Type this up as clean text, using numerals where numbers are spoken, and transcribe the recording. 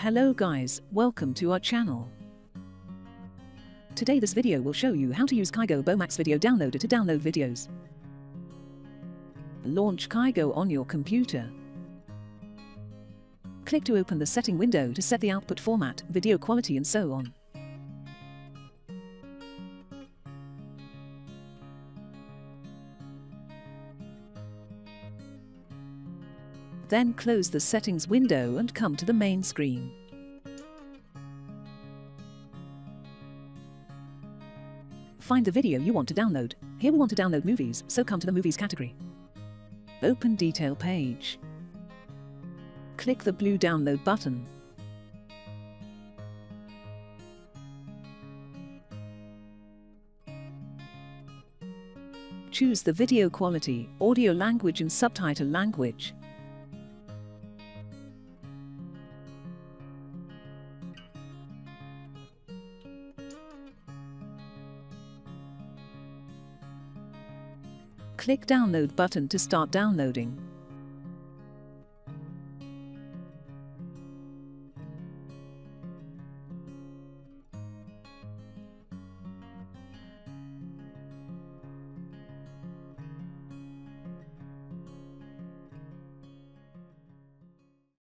Hello guys, welcome to our channel. Today this video will show you how to use Kigo HBOMax video downloader to download videos. Launch Kigo on your computer. Click to open the setting window to set the output format, video quality and so on. Then close the settings window and come to the main screen. Find the video you want to download. Here we want to download movies, so come to the movies category. Open detail page. Click the blue download button. Choose the video quality, audio language and subtitle language. Click download button to start downloading.